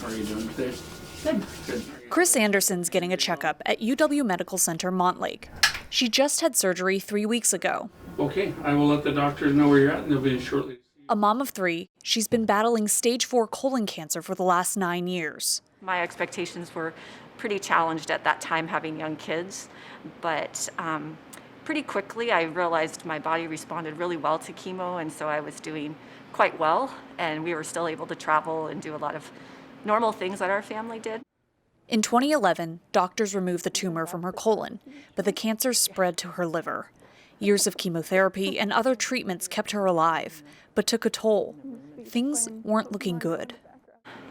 How are you doing today? Good. Good. Kris Anderson's getting a checkup at UW Medical Center Montlake. She just had surgery 3 weeks ago. Okay, I will let the doctors know where you're at and they'll be in shortly. A mom of 3, she's been battling stage 4 colon cancer for the last 9 years. My expectations were pretty challenged at that time having young kids, but pretty quickly I realized my body responded really well to chemo, and so I was doing quite well, and we were still able to travel and do a lot of normal things that our family did. In 2011, doctors removed the tumor from her colon, but the cancer spread to her liver. Years of chemotherapy and other treatments kept her alive, but took a toll. Things weren't looking good.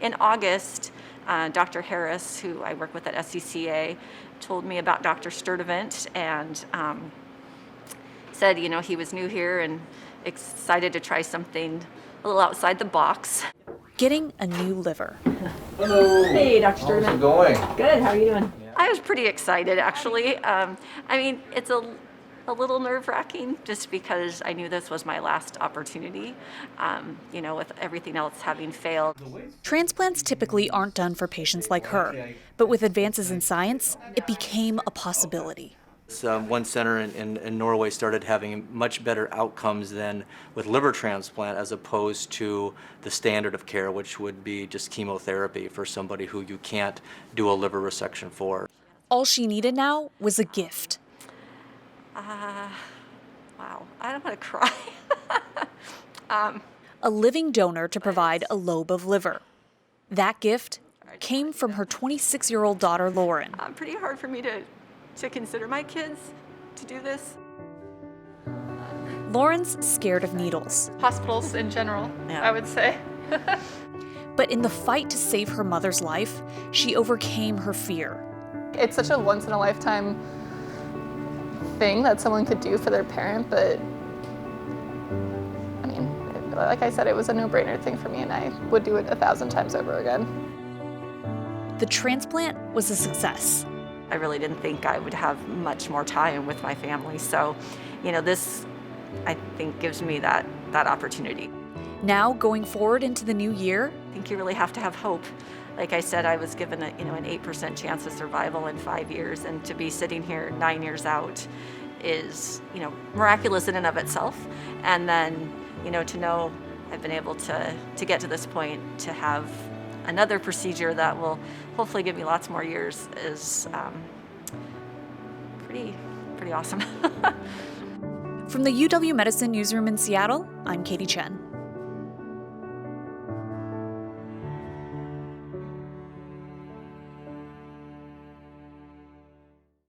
In August, Dr. Harris, who I work with at SCCA, told me about Dr. Sturdivant and said, he was new here and excited to try something a little outside the box. Getting a new liver. Hello. Hey, Dr. Sturdivant. How's it going? Good. How are you doing? I was pretty excited, actually. It's a little nerve-wracking just because I knew this was my last opportunity, with everything else having failed. Transplants typically aren't done for patients like her, but with advances in science, it became a possibility. One center in Norway started having much better outcomes than with liver transplant as opposed to the standard of care, which would be just chemotherapy for somebody who you can't do a liver resection for. All she needed now was a gift. Wow, I don't want to cry. A living donor to provide a lobe of liver. That gift came from her 26-year-old daughter, Lauren. Pretty hard for me to consider my kids to do this. Lauren's scared of needles. Hospitals in general, Yeah. I would say. But in the fight to save her mother's life, she overcame her fear. It's such a once-in-a-lifetime thing that someone could do for their parent, but like I said, it was a no-brainer thing for me, and I would do it 1,000 times over again. The transplant was a success. I really didn't think I would have much more time with my family, so this I think gives me that opportunity. Now, going forward into the new year, I think you really have to have hope. Like I said, I was given an 8% chance of survival in 5 years, and to be sitting here 9 years out is miraculous in and of itself. And then to know I've been able to get to this point, to have another procedure that will hopefully give me lots more years is pretty awesome. from the UW Medicine newsroom in Seattle, I'm Katie Chen.